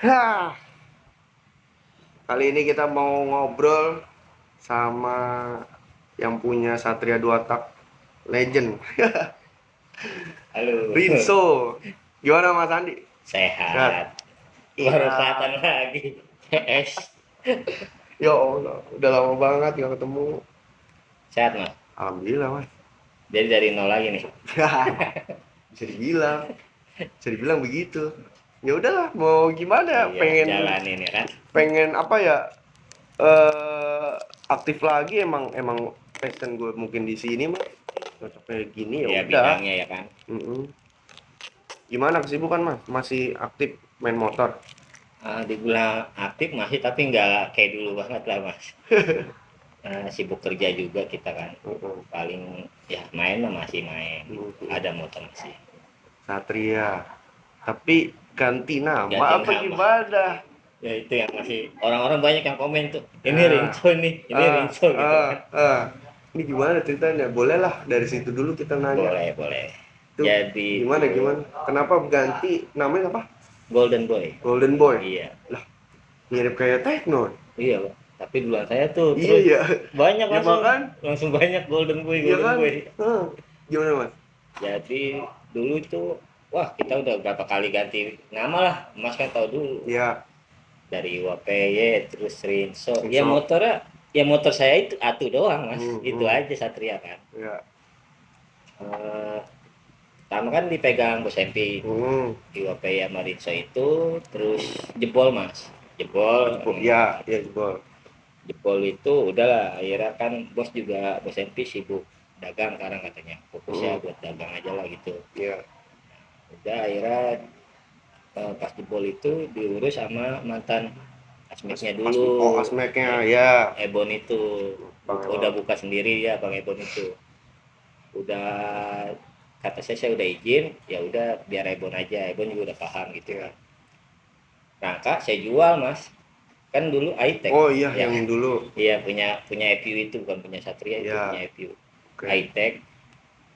Hah, kali ini kita mau ngobrol sama yang punya Satria 2 tak legend, Halo, Rinso. Gimana Mas Andi? Sehat? sehat. Baru Iya. kelihatan lagi. PS. Ya Allah, udah lama banget gak ketemu. Sehat, Mas. Alhamdulillah, Mas. Jadi dari nol lagi nih. Bisa dibilang, bisa dibilang begitu. Ya udahlah, mau gimana? Iya, Pengen jalanin ya kan. pengen apa ya? eh Aktif lagi, emang passion gue mungkin di sini mah cocoknya gini ya Iya, udah. bidangnya ya kan. Mm-mm. Gimana kesibukan Mas? Masih aktif main motor? Dibilang aktif masih tapi nggak kayak dulu banget lah, Mas. Sibuk kerja juga kita kan. Mm-mm. Paling ya main lah masih main. Mm-mm. Ada motor masih. Satria. Tapi ganti nama Ganti apa nama. gimana? Ya itu yang masih orang-orang banyak yang komen tuh. Ini Ah, Rinso nih, ini ah, Rinso gitu ah, kan. ah. Ini gimana ceritanya? Boleh lah dari situ dulu kita nanya. Boleh, boleh. Itu Jadi gimana itu gimana? Kenapa ganti namanya apa? Golden Boy. Golden Boy. Iya. Lah, mirip kayak Tekno. Iya, Bang. Tapi duluan saya tuh Iya terus ya. banyak Ya langsung makan, langsung banyak Golden Boy, iya Golden kan? Boy. Hah. Gimana Mas? Jadi dulu tuh wah kita udah berapa kali ganti nama lah. Mas kan tahu dulu Iya, dari WPY terus Rinso. Ya Rinso. motornya ya motor saya itu Atu doang, Mas. Itu Hmm. aja Satria kan. Ya. Eh, Pertama kan dipegang Bos MP Hmm. di WPY sama Rinso itu terus jebol, Mas. Jebol. Ya, ya jebol. Jebol itu udahlah akhirnya kan bos MP sibuk dagang sekarang katanya fokusnya buat dagang aja lah gitu. Ya. Udah akhirnya pas jebol itu diurus sama mantan asmeknya Oh, dulu. asmeknya ya. Ebon itu Bang udah Ebon. buka sendiri ya Bang Ebon itu udah kata saya udah izin ya udah biar Ebon aja, Ebon juga udah paham gitu Ya. kan. Rangka saya jual, Mas, kan dulu iTech Oh iya, ya. yang dulu. Iya, punya EPU itu bukan punya Satria, itu Ya. punya EPU. Oke. High-tech,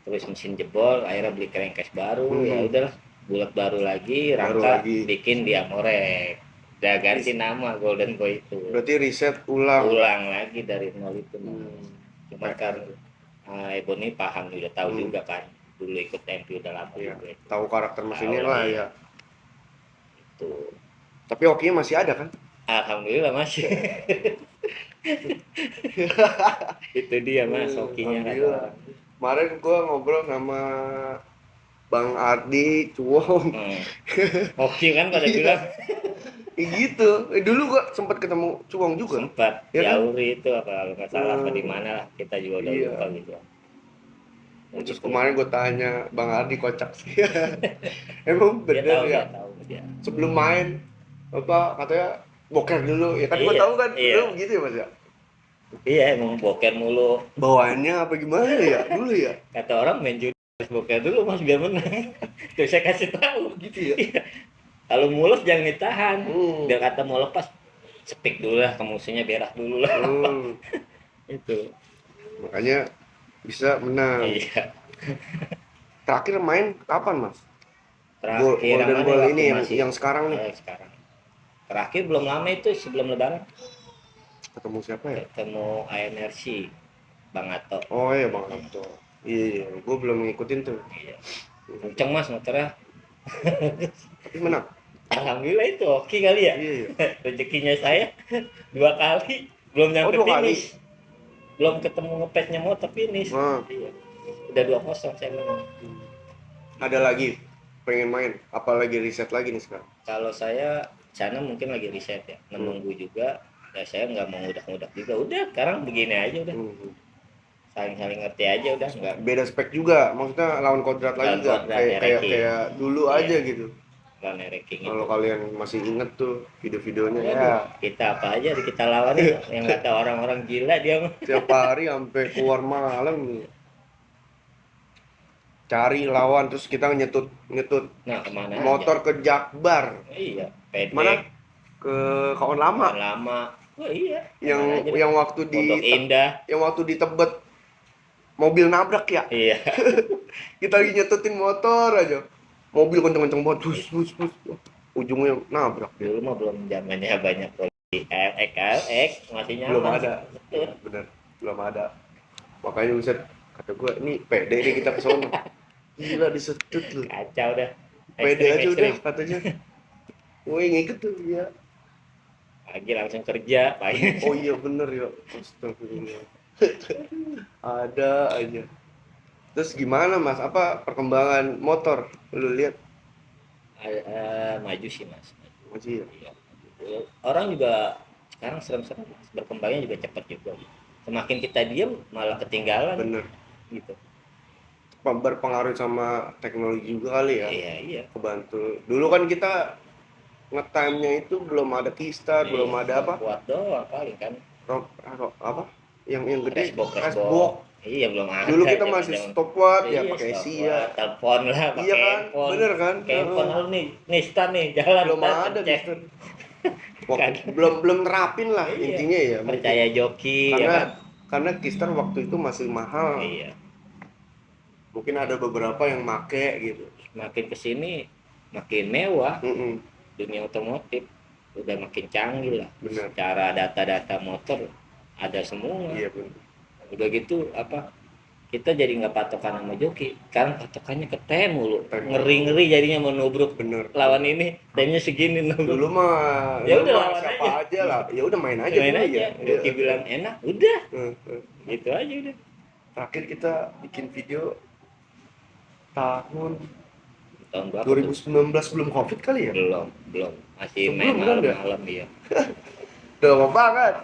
terus mesin jebol, akhirnya beli crankcase baru, ya udahlah, bulat baru lagi, Baru Rangka lagi. bikin di Amorek. Udah ganti nama Golden Boy itu. Berarti riset ulang. Ulang lagi dari nol itu. Cuma Nah, kan Ebon ini paham udah tahu Hmm. juga kan. Dulu ikut MP udah lama Iya. juga itu. Tahu karakter mesinnya Tahu lah iya. ya. Itu. Tapi okinya masih ada kan? Alhamdulillah masih. Itu dia Mas, hokinya kata Alhamdulillah. orang. Kemarin gua ngobrol sama Bang Ardi Cuong. Hoki kan pada Iya. bilang Kayak gitu. Dulu gua sempat ketemu Cuong juga. sempat Ya kan? Yauri itu apa kalau nggak salah apa di mana lah kita juga udah Iya. lupa gitu. Terus Gitu. kemarin gue tanya Bang Ardi kocak sih. Emang Dia bener tahu, ya? dia tahu dia. Sebelum main apa katanya boker dulu ya kan? Gue Iya, tahu kan iya. dulu begitu ya Mas ya. Iya emang boker mulu. Bawaannya apa gimana ya dulu ya? Kata orang main judi harus boker dulu Mas biar menang. Terus saya kasih tahu. Gitu ya. Iya. Kalau mules jangan ditahan. Hmm. Biar kata mau lepas speak dulu lah ke musuhnya, berak dulu lah. Hmm. Itu. Makanya bisa menang. Iya. Terakhir main kapan Mas? Terakhir Golden mana Ball waktu ini masih yang sekarang nih. sekarang. Terakhir belum lama itu sebelum lebaran Ketemu siapa ya? ketemu AMRC Bang Ato. Oh iya Bang Abdo. Iya, gue belum ngikutin tuh. Iya. Kenceng Mas motornya. Tapi menang. Alhamdulillah itu oke kali ya. Iya, iya. Rezekinya saya 2 kali belum nyampe 2 kali. finish. Belum ketemu ngepetnya motor finish. Nah. Iya. Udah 2-0 saya menang. Ada lagi pengen main, apalagi riset lagi nih sekarang. Kalau saya sana mungkin lagi riset ya, menunggu juga. Ya saya nggak mau ngudak-ngudak juga. Udah sekarang begini aja udah. Saling-saling ngerti aja udah nggak. Beda spek juga, maksudnya lawan kodrat lagi Lawan nggak kodrat, kayak ranking. kayak dulu Iya. aja gitu. Nggak ranking Kalau itu. kalian masih inget tuh video-videonya ya, Waduh, kita apa aja kita lawan ya. Yang kata orang-orang gila dia mah. tiap hari sampai keluar malam cari lawan terus kita nyetut Nah kemana motor aja? ke Jakbar, Iya, pedek. mana ke kawan lama Kawan lama. Oh iya. yang kemana aja dah. yang waktu di Pondok Indah. yang waktu di Tebet mobil nabrak ya. Iya. Kita lagi nyetutin motor aja, mobil kenceng-kenceng banget, bus. ujungnya nabrak dia. Dulu mah belum zamannya banyak polisi KLX masih Belum nyaman. ada. Betul. Bener, belum ada. Makanya buset, kata gua ini pede nih kita ke sono. Gila disetut lu. Kacau dah. Pede aja udah Ekstrim. katanya. Woi ngikut tuh ya. Pagi langsung kerja, pagi. Oh iya bener ya. Astagfirullah. Ada aja. Terus gimana Mas? Apa perkembangan motor? Lu lihat Maju sih mas. masih ya? Iya. Orang juga sekarang serem-serem Mas. Berkembangnya juga cepat juga. Semakin kita diam malah ketinggalan Bener. gitu. Berpengaruh sama teknologi juga kali ya. Iya iya. Kebantu. Dulu kan kita nge-time-nya itu belum ada Keystart, Iya, belum ada apa? kuat doang paling kan. Apa? Yang gede, Racebook. Racebook. Iya belum ada. Dulu kita masih zaman-zaman. stopwatch ya Iya, pakai stopwatch, Sia. telepon lah, pakai Iya kan? handphone. Bener kan? Pakai handphone lalu nih start nih jalan. Belum ntar ada pencet. Keystart. Kan. Belum nerapin lah Iya. intinya ya. Percaya joki ya Karena kan. karena Keystart waktu itu masih mahal. Iya. Mungkin ada beberapa yang make gitu. Makin kesini makin mewah. Mm-mm, Dunia otomotif udah makin canggih lah. bener. Cara data-data motor ada semua. Iya bener. Udah gitu apa? Kita jadi nggak patokan sama joki. Sekarang patokannya ke tem mulu. Tem. Ngeri-ngeri jadinya mau nubruk Bener. lawan ini. Temnya segini nubruk. Dulu mah Ya dulu udah, mah lawan siapa aja. aja lah. Ya udah main aja Main dulu aja. ya. Joki Iya. bilang enak, udah. Heeh. Gitu aja udah. Terakhir kita bikin video tahun Tahun berapa tuh? 2019 belum Covid kali ya? Belum. Masih Sebelum main kan ya? malam-malam ya. Udah lama banget.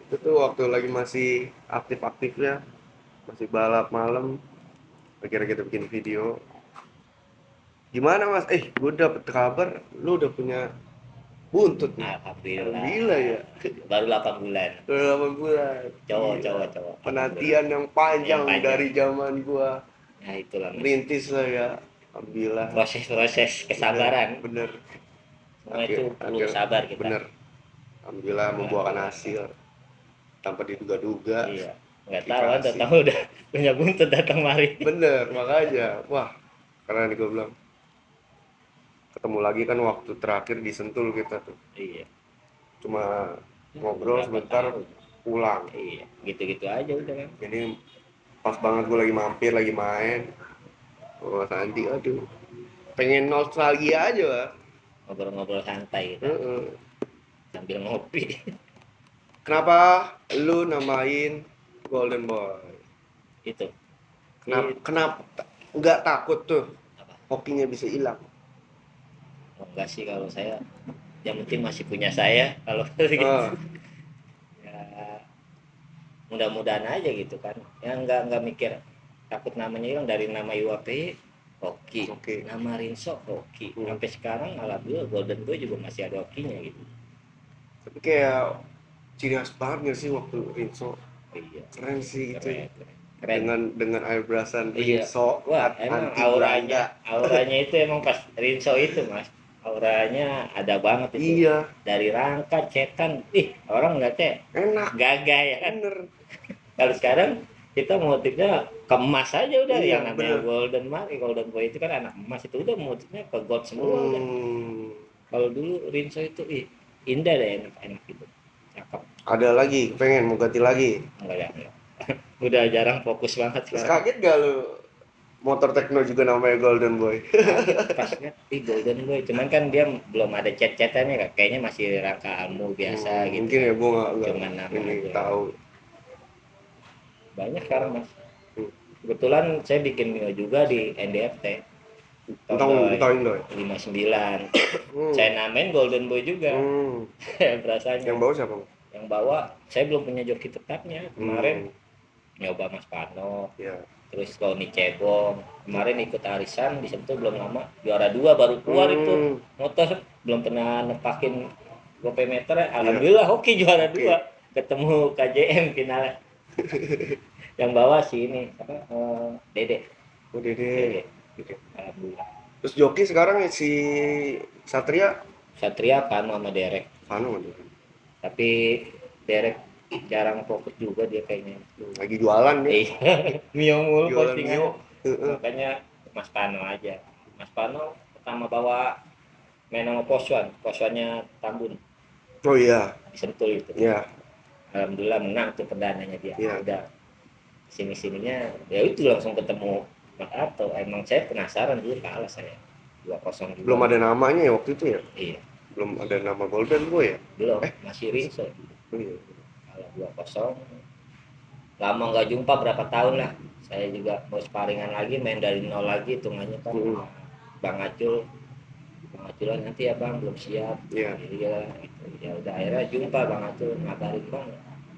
Itu tuh waktu lagi masih aktif-aktifnya, masih balap malam. Akhirnya kita bikin video. Gimana Mas? Gue dapet kabar lu udah punya buntut nih. Alhamdulillah. Alhamdulillah ya. Baru 8 bulan. Udah 8 bulan. Cowok. Gila. Penantian yang panjang, Yang panjang. dari zaman gua Nah itulah Mas. rintis lah ya. Alhamdulillah. Proses kesabaran. Bener. Semua itu perlu sabar kita. Bener. Alhamdulillah membuahkan hasil tanpa diduga-duga. Iya. Nggak tahu, Dikasih. tahu udah punya buntut datang mari. Bener, makanya. Wah, karena nih gue bilang ketemu lagi kan waktu terakhir di Sentul kita tuh. Iya. Cuma ngobrol Berapa sebentar tahun? pulang. Iya, gitu-gitu aja udah kan. Jadi pas banget gue lagi mampir, lagi main. Oh, Sandi, aduh. Pengen nostalgia aja lah. Ngobrol-ngobrol santai gitu. Heeh. Sambil ngopi. Kenapa lu namain Golden Boy? Itu. Kenapa nggak takut tuh Apa? hokinya bisa hilang? Oh, enggak sih kalau saya. Yang penting masih punya saya kalau gitu. Ah, Ya mudah-mudahan aja gitu kan. Ya enggak mikir takut namanya hilang. Dari nama UAP hoki. Oke. Nama Rinso hoki. Hmm. Sampai sekarang alhamdulillah Golden Boy juga masih ada hokinya gitu. Tapi kayak ciri khas banget nggak sih waktu Rinso? Iya. Keren sih gitu. Keren. Dengan airbrushan Iya. Rinso. Wah, emang anti auranya itu emang pas Rinso itu mas, auranya ada banget itu. Iya, Dari rangka cetan, orang ngeliatnya enak. gagah ya kan. Bener. Kalau sekarang kita motifnya kemas aja udah, Iya, yang namanya bener. Golden Boy itu kan anak emas, itu udah motifnya ke gold semua udah. Kalau dulu Rinso itu indah deh, enak gitu, cakep. Ada lagi, pengen mau ganti lagi. Enggak. Udah jarang fokus banget Terus sekarang. kaget gak lu? Motor Tekno juga namanya Golden Boy. Pas kan Golden Boy, cuman kan dia belum ada cat-catannya kan, kayaknya masih rangka almu biasa gitu. Mungkin ya gua nggak Cuman nama ini aja. tahu. Banyak sekarang mas. Hmm. Kebetulan saya bikin Mio juga di NDFT Tahun Indoy. 59. Hmm. Saya namain Golden Boy juga. Hmm. Berasanya Yang bawa siapa? yang bawa saya belum punya joki tetapnya. Kemarin Hmm. nyoba Mas Pano, Ya. terus Tony Cebong. Kemarin ikut arisan di Sentul belum lama, juara 2 baru keluar itu motor, belum pernah nepakin gope meter ya. Alhamdulillah hoki juara 2. Ketemu KJM finalnya. Yang bawa si ini apa Dede. Oh, Dede. Alhamdulillah. Terus joki sekarang si Satria Satria Pano sama Derek. Pano Tapi Derek jarang fokus juga dia kayaknya. lagi jualan nih. Mio mulu Jualan postingan. Mio. Makanya Mas Pano aja. Mas Pano pertama bawa main sama Poswannya Tambun Oh iya, di Sentul itu. iya, Alhamdulillah menang tuh perdananya dia. iya. Udah sini-sininya ya itu langsung ketemu Mas Ato. Emang saya penasaran dulu kalah saya 2-0 Belum juga. ada namanya ya waktu itu ya? Iya, Belum ada nama Golden Boy ya? belum Eh, masih Rinso. oh iya. Kalah 2-0. Lama nggak jumpa berapa tahun lah. Saya juga mau sparingan lagi, main dari nol lagi hitungannya kan. Mm-mm. Bang Acul lah nanti ya bang belum siap. Iya. Iya gitu. Ya udah akhirnya jumpa Bang Acul ngabarin bang,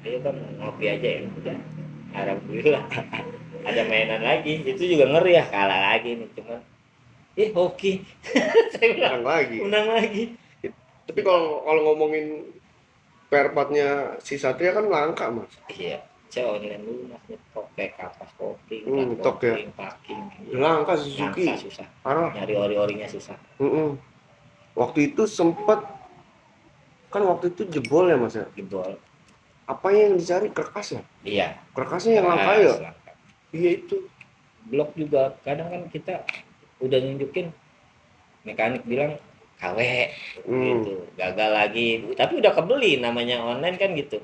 ayo bang ngopi aja ya udah. Alhamdulillah ada mainan lagi. Itu juga ngeri ya kalah lagi nih cuman hoki. Saya bilang Menang lagi. menang lagi. Tapi kalau ngomongin spare part-nya si Satria kan langka, Mas. Iya, saya online dulu mas nyetok kayak kapas kopling, Nyetok ya. packing. Langka Suzuki. Langka susah. Parah. Nyari ori-orinya susah. Mm-mm. Waktu itu sempet kan waktu itu jebol ya, Mas ya. Jebol. Apa yang dicari kerkas ya? Iya. Kerkasnya yang langka ya? Langka. Iya itu. Blok juga kadang kan kita udah nunjukin mekanik bilang KW gitu gagal lagi tapi udah kebeli namanya online kan gitu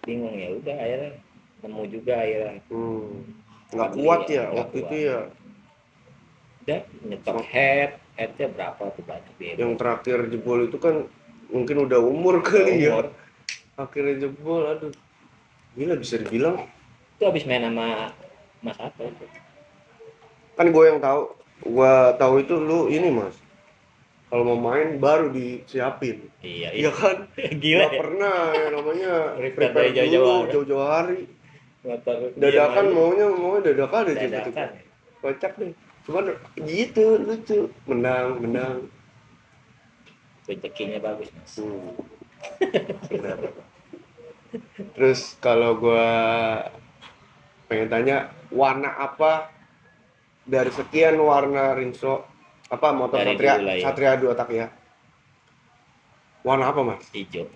bingung ya udah akhirnya nemu juga akhirnya Nggak Kebeli kuat ya nggak waktu kuat. itu ya. Udah nyetok headnya berapa tuh banyak biaya Yang terakhir jebol itu kan mungkin udah umur kali ya. umur. Akhirnya jebol, aduh. Gila bisa dibilang. Itu habis main sama Mas Ato itu. Kan gue yang tahu. Gue tahu itu lu ini, Mas. Kalau mau main baru disiapin. Iya Iya kan? gila Nggak ya pernah yang namanya Prepare prepare dari dulu jauh-jauh. jauh-jauh hari. motor Dadakan dia maunya dadakan aja gitu. dadakan Kocak deh. Cuman gitu lucu. Menang. rezekinya bagus mas Benar. Terus kalau gua pengen tanya warna apa dari sekian warna Rinso apa motor Dari Satria dulu lah ya. Satria 2 tak ya? Warna apa, Mas? hijau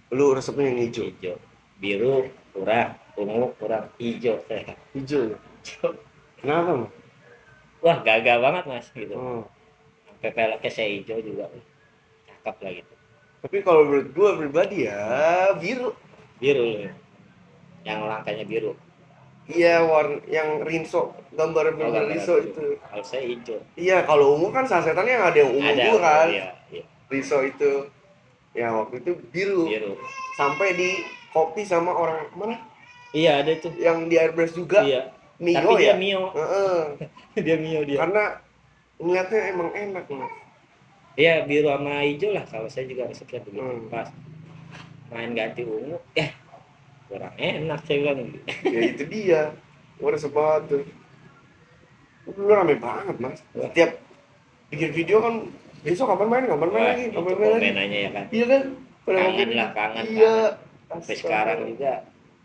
Lu resepnya yang hijau. biru kurang ungu kurang hijau saya Hijau ya? Kenapa, Mas? wah gagal banget mas gitu Oh. sampai peleknya saya hijau juga cakep lah gitu Tapi kalau menurut gua pribadi ya biru. biru yang langkahnya biru Iya, warna yang Rinso, gambar gambar Rinso biru. itu. Kalau saya hijau Iya, kalau ungu kan sasetannya yang ada yang ungu ada juga kan. iya. Rinso itu. Ya waktu itu biru. Biru Sampai di kopi sama orang mana? iya ada itu Yang di airbrush juga. iya Mio tapi dia ya? Mio Heeh. dia Mio dia Karena ngeliatnya emang enak, Mas. iya biru sama hijau lah kalau saya juga resepnya begitu pas main ganti ungu kurang enak saya bilang Ya itu dia. Gua resep banget tuh. Lu rame banget, Mas. Setiap bikin video kan besok kapan main Wah, lagi, itu kapan main lagi. komenannya ya kan Iya kan? Pada kangen ngomongin. lah kangen Iya. sampai sekarang juga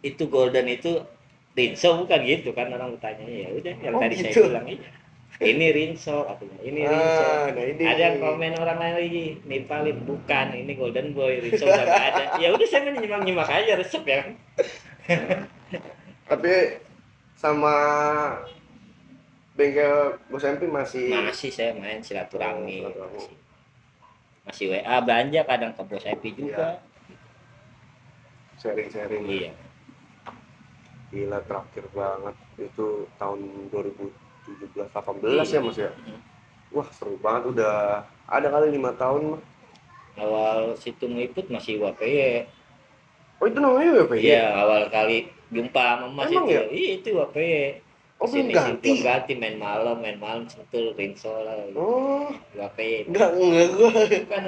itu golden itu Rinso bukan gitu kan orang bertanya ya udah yang Oh, tadi gitu. saya bilang ini Rinso katanya ini Rinso Nah ini. ada yang komen orang lain lagi nipalin bukan ini golden boy Rinso udah gak ada ya udah saya menyimak aja resep ya kan Tapi sama bengkel Bos MP masih saya main silaturahmi silaturahmi. masih WA belanja kadang ke bos IP juga sharing-sharing. iya Gila terakhir banget itu tahun 2017-18 ya, Mas ya. Wah seru banget, udah ada kali 5 tahun mah. awal situ ngikut masih WPY Oh itu namanya WPY? iya awal kali jumpa sama Mas Emang itu ya? iya itu WPY Oh belum sini ganti? belum ganti main malam sentul Rinso lah Oh WPY enggak gua. kan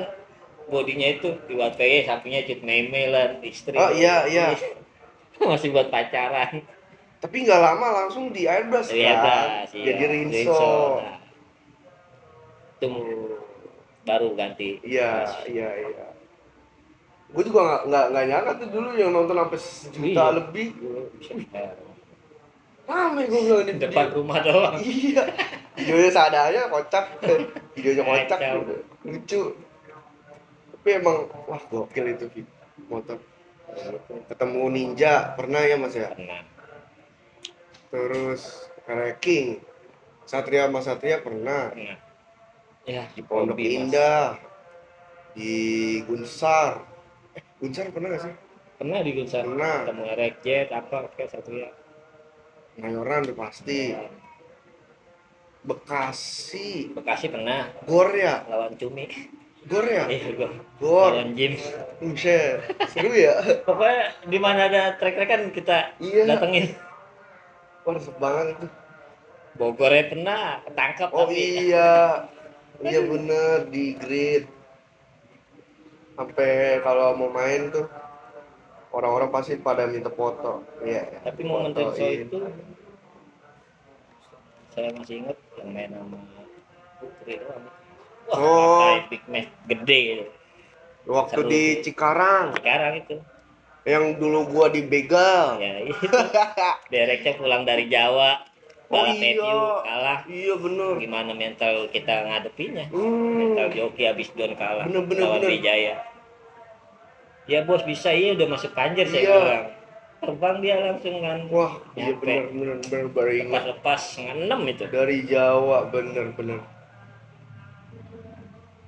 bodinya itu di WPY sampingnya cut meme lah istri Oh iya. masih buat pacaran Tapi nggak lama langsung di airbrush iya kan? iya. Jadi Rinso. Nah, itu baru ganti Iya. Gue juga nggak nyangka tuh dulu yang nonton sampai 1 juta Iya. lebih. Buset, Rame gue bilang di depan video. rumah doang Iya. Videonya seadanya kocak. Videonya kocak. Kacau. Lucu. Tapi emang wah gokil itu motor. Ketemu Ninja pernah ya, Mas ya? pernah Terus kayak King. Satria sama Satria pernah. Ya, di Pondok hobi, Mas. Indah, di Gunsar. Gunsar pernah gak sih? Pernah di Gunsan Pernah. ketemu Erek Jet apa kayak satu ya. Mayoran udah pasti. Ya, Bekasi. Bekasi pernah Gor ya? lawan Cumi. Gor ya? Iya, gua Gor. lawan James. Buset. Seru ya? Pokoknya di mana ada trek-trek kan kita Iya. datengin. Wah, resep banget itu. Bogornya pernah ketangkap Oh tapi iya. Iya bener di grid. Sampai kalau mau main tuh orang-orang pasti pada minta foto. Iya, ya, tapi momen Rinso difotoin. itu saya masih ingat yang main sama Putri doang. Wah, Oh, pakai big match gede itu. waktu Seru di tuh. Cikarang Sekarang itu. yang dulu gua dibegal. Ya itu. Dereknya pulang dari Jawa, Oh balap iya. PTU kalah. Iya bener. Gimana mental kita ngadepinya? Mental Hmm, joki habis Don kalah bener bener lawan bener. Wijaya. Ya bos bisa, iya udah masuk Panjer saya Iya. bilang. Terbang dia langsung kan. Wah, iya Nyampe. bener bener bener baru ingat. Lepas-lepas setengah 6 itu. Dari Jawa bener bener.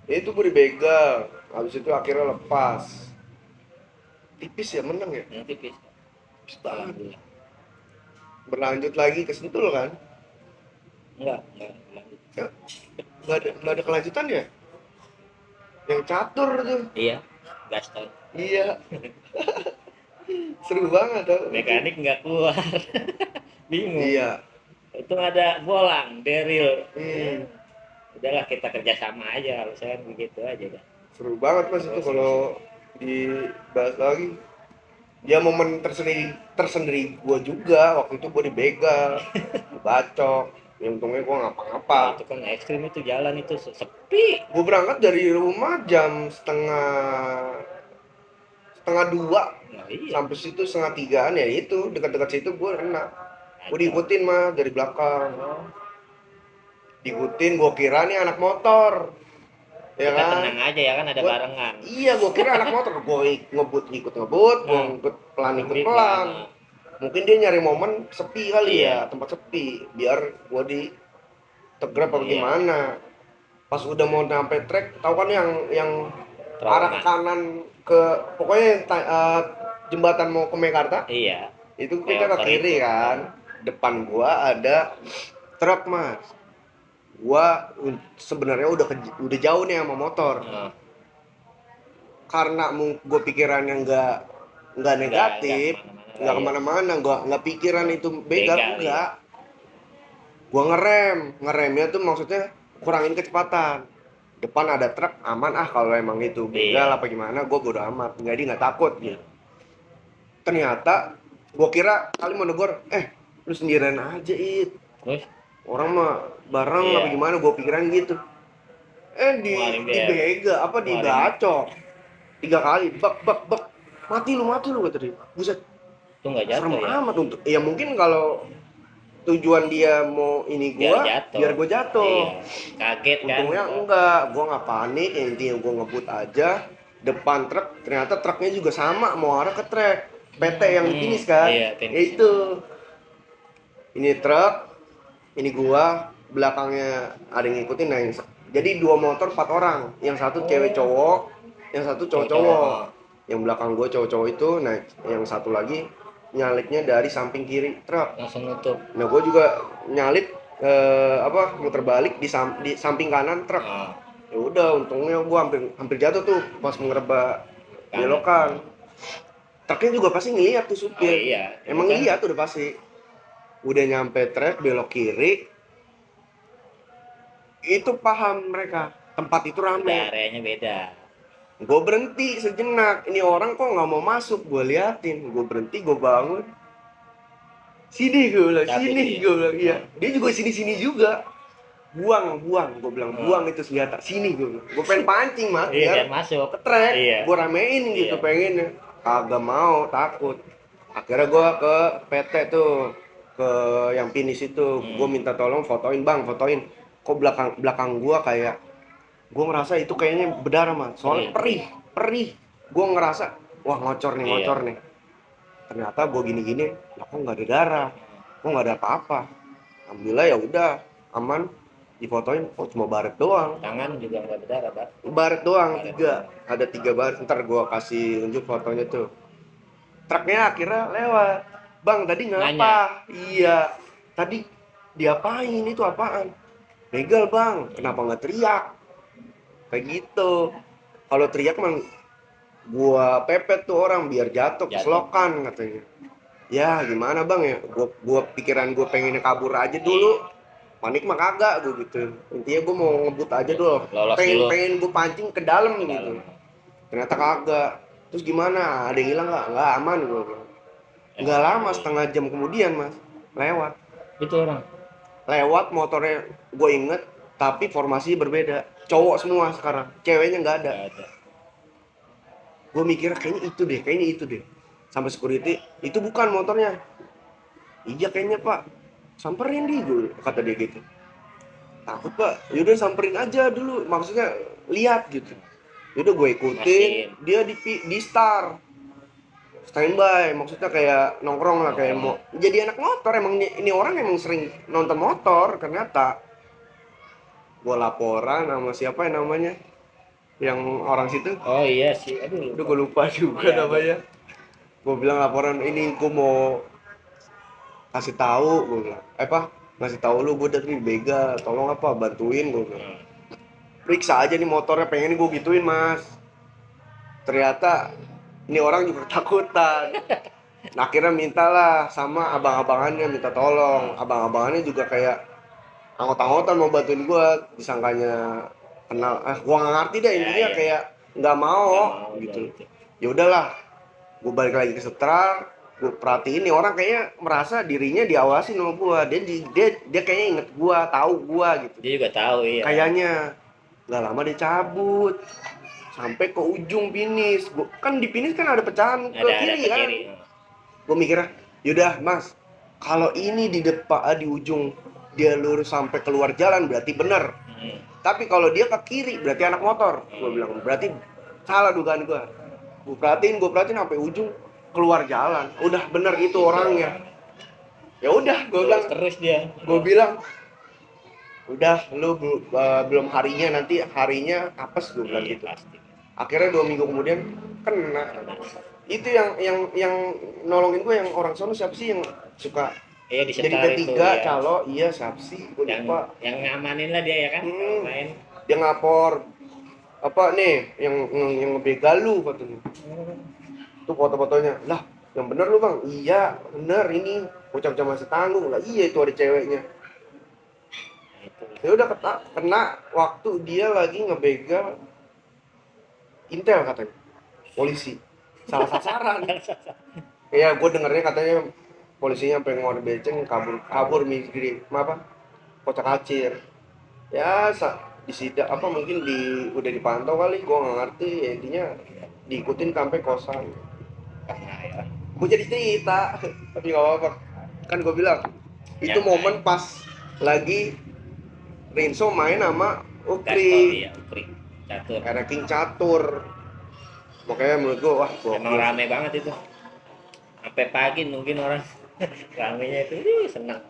Itu gue dibegal. Habis itu akhirnya lepas. Tipis ya menang ya. Yang tipis. Tipis banget. Alhamdulillah. Berlanjut lagi ke Sentul kan. Enggak. Ya, nggak ada kelanjutan ya. Yang catur tuh. Iya, Gaston. Iya. Seru banget tuh. Mekanik nggak keluar. Bingung. Iya. Itu ada Bolang, Daryl. Hmm. Udahlah kita kerjasama aja, harusnya kan begitu aja dah. Seru banget mas itu kalau dibahas lagi. Ya momen tersendiri gue juga waktu itu gue dibegal, bacok. Ya, untungnya gue Nah, ngapa-ngapa. itu kan ekstrim itu jalan itu sepi. Gue berangkat dari rumah jam setengah dua Nah, iya. sampai situ setengah tigaan ya itu dekat-dekat situ gue kena. Gue Ada. diikutin mas dari belakang. Diikutin gue kira nih anak motor. Ya Kita kan? tenang aja ya kan ada Gua- barengan. Iya, gue kira anak motor. Gue ikut ngebut, gue Nah, ikut pelan Lebih pelan. pelan. Mungkin dia nyari momen sepi kali Iya. ya, tempat sepi, biar gue ditegrap apa Iya. gimana. Pas udah mau sampai trek, tahu kan yang arah Terowongan. kanan ke pokoknya jembatan mau ke Mekarta, Iya. itu kita ke Lewat kiri itu. kan. Depan gua ada truk mas. Gua sebenarnya udah jauh nih sama motor. Nah, Karena gue pikirannya nggak negatif, kemana-mana nggak lah, kemana-mana, nggak pikiran itu begal Begal, enggak. Gue ngeremnya tuh maksudnya kurangin kecepatan. Depan ada truk aman kalau emang itu begal Iya. apa gimana, gue bodo amat, nggak takut gitu. Ternyata gue kira kali mau negor, lu sendirian aja Terus orang mah bareng Iya. apa gimana, gue pikiran gitu. Ngeluarin dia. Dibegal apa Ngeluarin. dibacok 3 kali, bak mati lu kata dia. Buset, itu nggak jatuh serem ya. amat untuk ya mungkin kalau tujuan dia mau ini Biar gua jatuh. biar gua jatuh. Iya. Kaget kan. Untungnya enggak, gua nggak panik, yang intinya gua ngebut aja depan truk, ternyata truknya juga sama mau arah ke trek PT yang di finish kan. Iya, Ya finish. itu. Ini truk, ini gua, belakangnya ada yang ngikutin nah jadi 2 motor 4 orang, yang satu cewek cowok, yang satu cowok-cowok. Yang belakang gue cowok-cowok itu, nah yang satu lagi nyalitnya dari samping kiri truk. Langsung nutup. Nah gue juga nyalip muter balik di samping kanan truk. Nah, Ya udah, untungnya gue hampir jatuh tuh pas mengerebak belokan. Truknya juga pasti ngeliat tuh supir. Oh, iya. Emang Kan? lihat udah pasti. Udah nyampe trek belok kiri, itu paham mereka tempat itu rame. Areanya beda. Gue berhenti sejenak, ini orang kok nggak mau masuk, gue liatin, gue berhenti, gue bangun, sini gue bilang, Tapi sini dia- gue bilang, iya, dia juga sini juga, buang, gue bilang, buang itu senjata, sini gue bilang, gue pengen pancing mas, Iya, biar biar masuk. ke trek, Iya. gue ramein gitu Iya. pengennya, kagak mau, takut, akhirnya gue ke PT tuh, ke yang finish itu, gue minta tolong fotoin bang, kok belakang gue kayak gue ngerasa itu kayaknya berdarah mas, soalnya perih, gue ngerasa wah ngocor nih, ternyata gue gini lah kok nggak ada darah, kok nggak ada apa-apa, alhamdulillah ya udah aman, difotoin, oh cuma baret doang. Tangan juga nggak berdarah, Pak. Baret doang, Baret. 3. Ada 3 baret, ntar gua kasih unjuk fotonya tuh. Truknya akhirnya lewat. Bang, tadi ngapa? Iya. Tadi diapain, itu apaan? Begal bang, kenapa nggak teriak? Kayak gitu. Kalau teriak emang gua pepet tuh orang biar jatuh keselokan katanya. Ya gimana bang ya, gua pikiran gua pengen kabur aja dulu. Panik mah kagak gua gitu. Intinya gua mau ngebut aja dulu. Lolos Pengen dulu pengen gua pancing ke dalam ke gitu. dalam. Ternyata kagak. Terus gimana? Ada yang hilang nggak? Nggak, aman gua bilang. Nggak lama, setengah jam kemudian mas lewat. Itu orang. Lewat motornya gue inget, tapi formasinya berbeda. Cowok semua sekarang, ceweknya nggak ada. Nggak ada. Gue mikir kayaknya itu deh. Sampai security, itu bukan motornya. Iya kayaknya pak, samperin di gue, kata dia gitu. Takut pak, yaudah samperin aja dulu, maksudnya lihat gitu. Yaudah gue ikutin, dia di start standby, maksudnya kayak nongkrong lah, kayak mau jadi anak motor. Emang ini orang emang sering nonton motor. Ternyata gue laporan sama siapa yang namanya, yang orang situ, Oh iya sih, aduh udah gue lupa juga Iya, namanya. Gue bilang laporan ini, gue mau kasih tahu, gue bilang ngasih tahu lu, gue dari begal, tolong apa bantuin, gue bilang periksa aja nih motornya, pengen gue gituin mas. Ternyata ini orang juga ketakutan. Nah, akhirnya mintalah sama abang-abangannya, minta tolong. Abang-abangannya juga kayak anggot-anggotan mau bantuin gua, disangkanya kenal. Gua nggak ngerti deh, intinya kayak nggak mau gitu. Ya udahlah, gua balik lagi ke Setral. Gua perhatiin nih orang kayaknya merasa dirinya diawasi sama gua. Dia kayaknya inget gua, tahu gua gitu. Dia juga tahu iya. Kayaknya nggak lama dia cabut sampai ke ujung finish. Kan di finish kan ada pecahan ke kiri kan. Gue mikirnya, yaudah mas, kalau ini di depan, di ujung dia lurus sampai keluar jalan berarti bener. Tapi kalau dia ke kiri berarti anak motor. Gue bilang berarti salah dugaan gue. Gue perhatiin sampai ujung keluar jalan. Udah bener itu orangnya. Ya udah, gue bilang terus dia. Gue bilang, udah lu belum harinya, nanti harinya apes, gue bilang gitu. Pasti. Akhirnya 2 minggu kemudian kena. Itu yang nolongin gue yang orang sono siapa sih yang suka di jadi P3 calo, iya siapa sih, gue lupa. Yang ngamanin lah dia ya kan. Main. Dia ngapor apa nih yang ngebegal lu katanya. Tuh foto-fotonya lah, yang bener lu bang, iya bener ini ucap masa tanggung lah, iya itu ada ceweknya. Ya udah kena waktu dia lagi ngebegal Intel katanya, polisi salah sasaran. Ya gue dengarnya katanya polisinya sampai ngor beceng, kabur migri kocak kacir. Ya disidak apa mungkin udah dipantau kali, gue nggak ngerti. Ya, intinya diikutin sampai kosan. Gue jadi cerita tapi nggak apa-apa kan. Gue bilang itu momen pas lagi Rinso main sama Ukri. Catur. Ranking catur. Makanya menurut gue emang rame banget itu. Sampai pagi mungkin orang ramenya itu senang.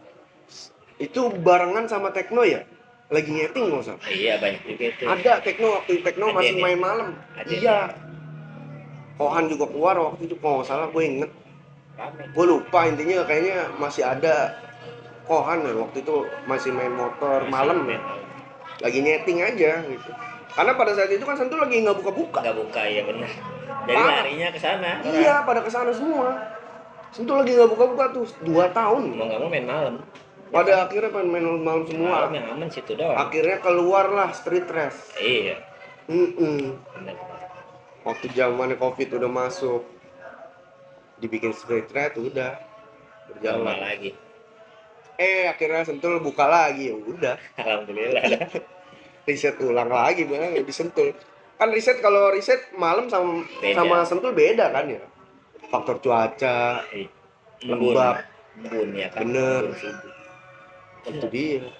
Itu barengan sama Tekno ya? Lagi nyeting nggak usah? Iya banyak juga itu. Ada Tekno masih main malam. Iya. Kohan juga keluar waktu itu kalau nggak salah, gue inget. Gue lupa intinya, kayaknya masih ada Kohan ya waktu itu masih main motor malam ya. Lagi nyeting aja gitu. Karena pada saat itu kan Sentul lagi nggak buka-buka. Nggak buka ya benar. Jadi larinya ke sana. Iya, pada ke sana semua. Sentul lagi nggak buka-buka tuh 2 tahun. Mau nggak mau main malam. Pada akhirnya main malam semua. Malam yang aman situ doang. Akhirnya keluarlah street race. Iya. Benar. Waktu zamannya Covid udah masuk, dibikin street race udah berjalan lagi. Akhirnya Sentul buka lagi, ya udah. Alhamdulillah. Riset ulang lagi bang di Sentul. Kan kalau riset malam sama Sentul beda kan ya. Faktor cuaca, lembab, embun ya kan. Bener. Itu dia.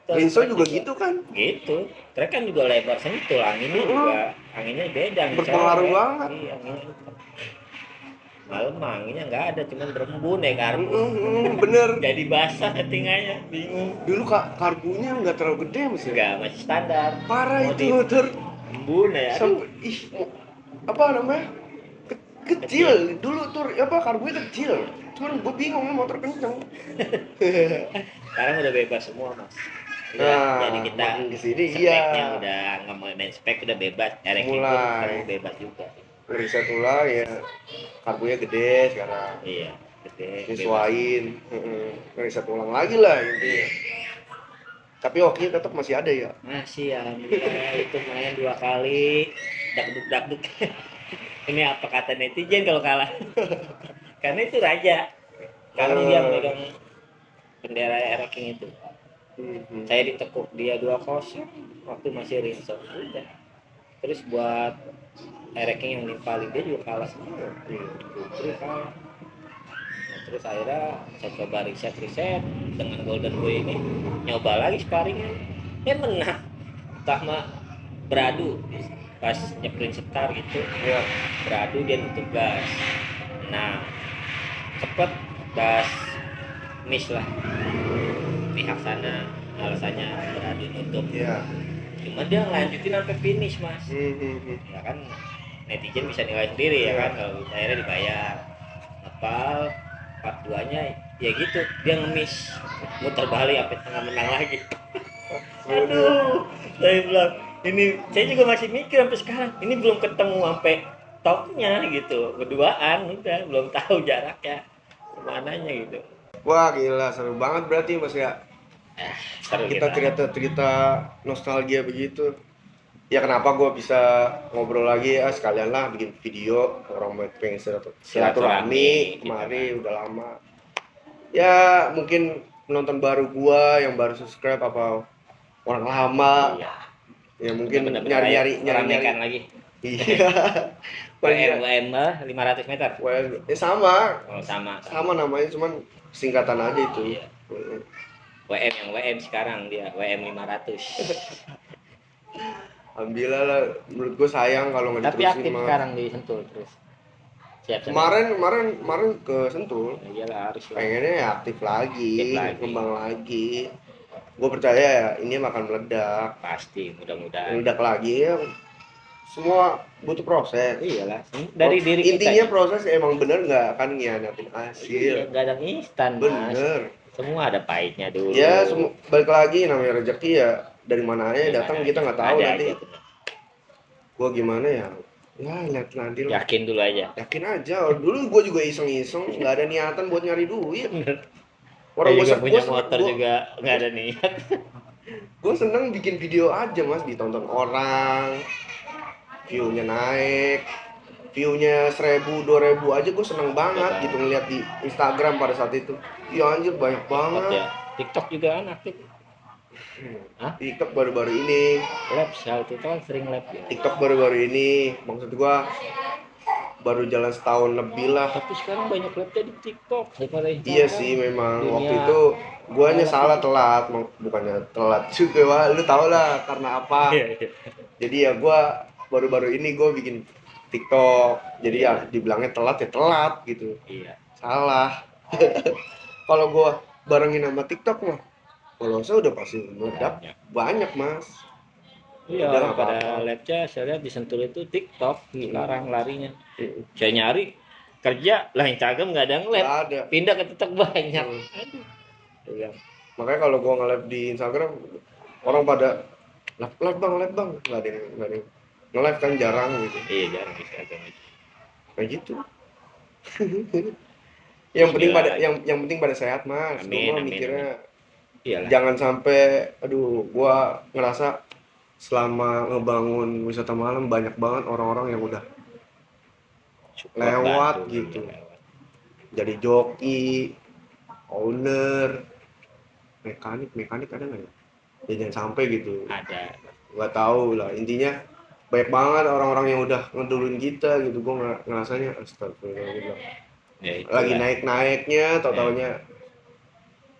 Rinso juga gitu kan? Gitu. Trek kan juga lebar Sentul, anginnya juga anginnya beda. Berpengaruh banget. Iya, anginnya. malam manginya nggak ada, cuman berembun ya karbu. Bener. Jadi basah ketinganya, bingung. Dulu karbunya nggak terlalu gede mas ya. Enggak, masih standar. Parah Mau itu motor. embun ya. Aduh, Sampai apa namanya? Kecil. Dulu tuh apa karbunya kecil. Cuman gue bingung motor kenceng. sekarang udah bebas semua mas. Udah, Nah, jadi kita makin kesini speknya iya. udah nggak mau main spek, udah bebas. Ereking pun Mulai. sekarang bebas juga. Riset mulai ya. Karbunya gede sekarang. Iya, gede. Bebas. Nyesuain. Riset ulang lagi lah intinya. Tapi hokinya tetap masih ada ya. Masih alhamdulillah itu main 2 kali. Dakduk. Ini apa kata netizen kalau kalah? Karena itu raja. Kami dia megang bendera Ereking itu. Saya ditekuk dia 2-0 waktu masih Rinso. Udah. Terus buat Ereking yang nimpalin dia juga kalah semua. Terus kalah. Nah, terus akhirnya saya coba riset dengan Golden Boy ini, nyoba lagi sparringnya, menang. Pertama beradu pas nyeprint setar gitu, Ya. beradu dia nutup gas. Nah, cepet gas miss lah. Pihak sana alasannya beradu nutup. Iya. Cuma dia ngelanjutin sampai finish mas. Ya kan netizen bisa nilai sendiri ya kan, kalau akhirnya dibayar. Ngepal part 2-nya ya gitu, dia ngemis muter balik sampai tengah menang lagi. Aduh, saya bilang ini, saya juga masih mikir sampai sekarang ini belum ketemu sampai topnya gitu, berduaan udah belum tahu jaraknya kemananya gitu. Wah gila seru banget berarti mas ya. Seru Kita cerita nostalgia begitu. Ya kenapa gue bisa ngobrol lagi ya, sekalian lah bikin video orang pengen silaturahmi kemari gitu. udah lama. Ya mungkin penonton baru gua yang baru subscribe apa orang lama. Iya. Ya mungkin Bener-bener nyari ramekan lagi. Iya. WM 500 meter. Well, sama. Oh, sama. Sama namanya cuman singkatan aja itu. Iya. WM sekarang dia WM 500. Alhamdulillah lah, menurut gue sayang kalau nggak Tapi diterusin aktif mah. sekarang di Sentul terus. Siap. Kemarin ke Sentul. Ya, iyalah harus lah. Pengennya ya aktif lagi, kembang lagi. Gue percaya ya ini akan meledak. Pasti, mudah-mudahan. Meledak lagi ya. Semua butuh proses. Iyalah, dari diri kita. Intinya proses emang bener nggak akan ngianatin Iya, hasil. nggak ada instan, Mas. Bener. Semua ada pahitnya dulu. Ya, balik lagi namanya rezeki ya. Dari mana aja datang kita nggak tahu ada nanti. aja, bener. Gua gimana ya? Ya lihat nanti lah. Yakin dulu aja. Yakin aja. Dulu gue juga iseng-iseng, nggak ada niatan buat nyari duit. Orang juga punya motor juga nggak ada niat. Gue seneng bikin video aja mas, ditonton orang, view-nya naik, view-nya 1000, 2000 aja gue seneng banget gitu ngeliat di Instagram pada saat itu. Ya anjir banyak banget. Ya. TikTok juga kan aktif. TikTok baru-baru ini. Lab, itu kan sering lab ya. TikTok baru-baru ini, maksud gua baru jalan setahun lebih lah. Tapi sekarang banyak labnya di TikTok daripada Instagram. Iya sih memang waktu itu guanya salah telat, bukannya telat juga wah, lu tau lah karena apa. Jadi ya gua baru-baru ini gua bikin TikTok. Jadi ya dibilangnya telat ya telat gitu. Iya. Salah. Kalau gua barengin sama TikTok mah kalau saya udah pasti meledak banyak mas. Iya, udah pada labnya saya lihat di Sentul itu TikTok sekarang larinya. Saya nyari kerja lah Instagram nggak ada nge-lab, pindah ke TikTok banyak. Aduh. Iya. Makanya kalau gua nge-lab di Instagram orang pada live bang nggak ada yang nge-live kan jarang gitu. Iya jarang di Instagram itu. Kayak gitu. yang penting pada sehat mas. Gua mikirnya iyalah. Jangan sampai gua ngerasa selama ngebangun wisata malam banyak banget orang-orang yang udah lewat gitu. Jadi joki, owner, mekanik ada nggak ya? Ya jangan sampai gitu. Ada. Nggak tahu lah. Intinya banyak banget orang-orang yang udah ngeduluin kita gitu. Gua ngerasanya astagfirullah. Ya, lagi naik-naiknya, taunya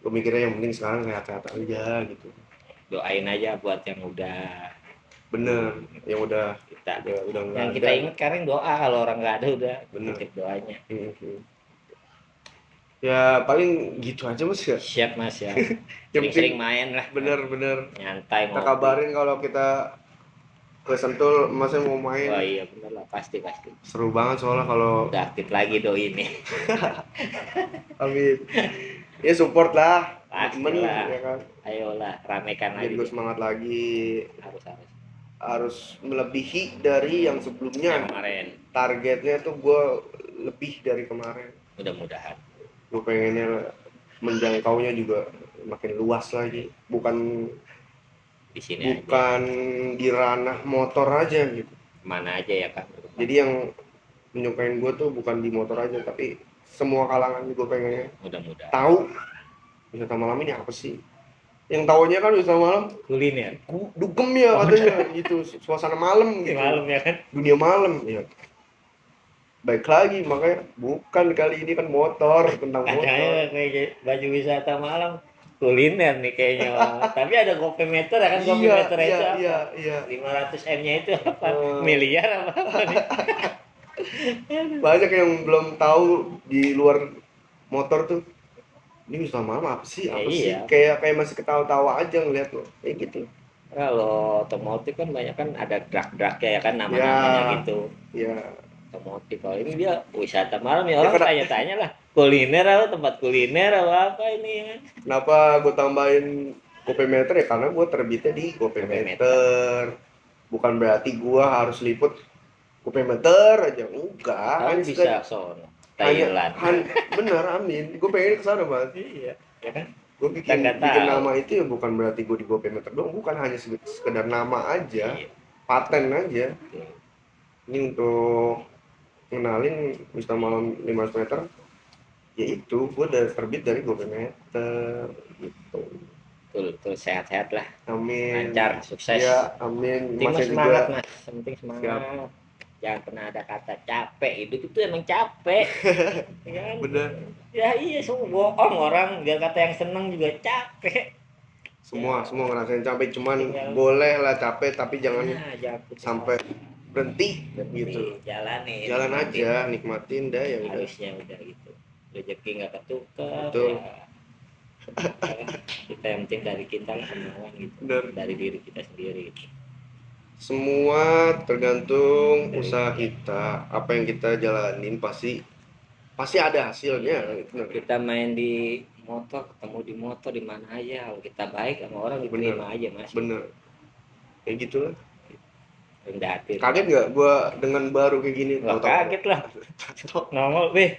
gue mikirnya yang penting sekarang sehat-sehat aja gitu. Doain aja buat yang udah bener, yang udah Kita udah nggak yang ada. kita ingat sekarang doa, kalau orang nggak ada udah Bener. titip doanya. Ya paling gitu aja mas ya. Siap mas ya. Yang Sering-sering penting main lah. bener Nyantai kita ngopi. kabarin kalau kita ke Sentul, masnya mau main. Wah iya bener lah, pasti. Seru banget soalnya kalau Udah aktif lagi doi ini. Amin. Ya support lah temen Pastilah. ya kan. Ayolah ramekan Biar lagi. gue semangat lagi. Harus. Harus melebihi dari yang sebelumnya. Yang kemarin. Targetnya tuh gue lebih dari kemarin. Mudah-mudahan. Gue pengennya menjangkaunya juga makin luas lagi. Bukan Di sini aja. bukan di ranah motor aja gitu. Mana aja ya kan. Jadi yang menyukain gue tuh bukan di motor aja, tapi semua kalangan gue pengennya Mudah-mudahan. tahu wisata malam ini apa sih. Yang taunya kan wisata malam Kuliner. dugem ya katanya gitu, suasana malam Di gitu. malam ya kan. Dunia malam ya. Baik lagi, makanya bukan kali ini kan motor, tentang motor. Katanya kayak baju wisata malam kuliner nih kayaknya. Tapi ada GoPayMeter ya kan, GoPayMeter itu apa? Iya. 500M-nya itu apa? Oh. Miliar apa nih? Banyak yang belum tahu di luar motor tuh. Ini wisata malam apa sih? Ya, Apa sih? iya. Kayak masih ketawa-tawa aja ngeliat lo. Kayak gitu. Kalau otomotif kan banyak kan ada drag-dragnya ya kan, nama-namanya Ya. gitu. Ya, Otomotif. Kalau ini dia wisata malam ya, orang Ya, tanya-tanya lah. Kuliner apa, tempat kuliner apa ini ya. kenapa gue tambahin GoPayMeter ya? Karena gue terbitnya di GoPayMeter. Bukan berarti gue harus liput GoPayMeter aja. Enggak. Kalau hanya bisa sekedar- sono. hanya- Thailand. bener, amin. Gue pengen kesana banget. Iya, ya kan? Gue Kita nggak bikin tahu. nama itu ya bukan berarti gue di GoPayMeter doang. Bukan hanya sekedar nama aja. Iya. Paten aja. Ini untuk kenalin wisata malam 500 meter. Ya itu, gue udah terbit dari GoPayMeter gitu. Betul, sehat-sehat lah. Amin. Lancar, sukses. Ya, amin. Penting Masnya semangat juga. mas, yang penting semangat. Siap. Jangan pernah ada kata capek, hidup itu emang capek. Ya kan? Bener. Ya iya, semua bohong orang, biar kata yang seneng juga capek. Semua ngerasain capek, cuman Tinggal- boleh lah capek, tapi jangan Nah, jangan putus sampai berhenti asa. gitu. Jalanin. Jalan nikmatin. aja, nikmatin dah ya udah. Harusnya udah gitu. Rezeki nggak ketukar. Betul. Ya. Kita yang penting dari kita lah kemauan gitu. Bener. Dari diri kita sendiri gitu. Semua tergantung usaha kita. Apa yang kita jalanin pasti ada hasilnya. Bener. Kita main di motor, ketemu di motor di mana aja, kalau kita baik sama orang diterima aja mas. Bener. Kayak gitu lah. Rendah hati. Kaget nggak gua dengan baru kayak gini? Wah, Tahu-tahu. kaget lah. Nongol, weh.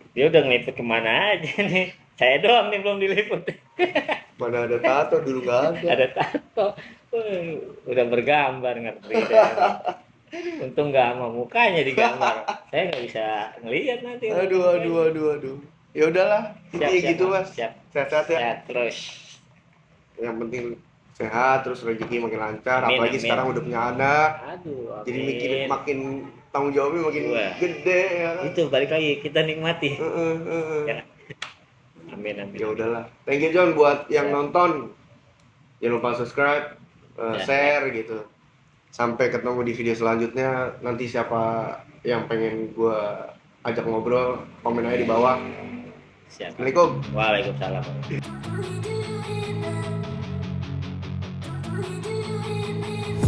Dia udah ngeliput kemana aja nih. Saya doang nih belum diliput. Mana ada tato, dulu nggak ada. Ada tato. Udah bergambar ngerti deh. Untung nggak sama mukanya digambar. Saya nggak bisa ngelihat nanti. Aduh. Ya udahlah, intinya gitu mas. Siap. Sehat-sehat ya. Sehat terus. Yang penting sehat, terus rezeki makin lancar. Amin, Apalagi amin. sekarang udah punya anak. Aduh, Jadi amin. makin tanggung jawabnya makin Wah. gede ya kan. Itu balik lagi kita nikmati. Heeh. Ya. Amin. Ya udahlah. Thank you John buat yang Ya. nonton. Jangan lupa subscribe, Ya. share gitu. Sampai ketemu di video selanjutnya. Nanti siapa yang pengen gua ajak ngobrol, komen aja di bawah. Siap. Assalamualaikum. Waalaikumsalam. What do you do in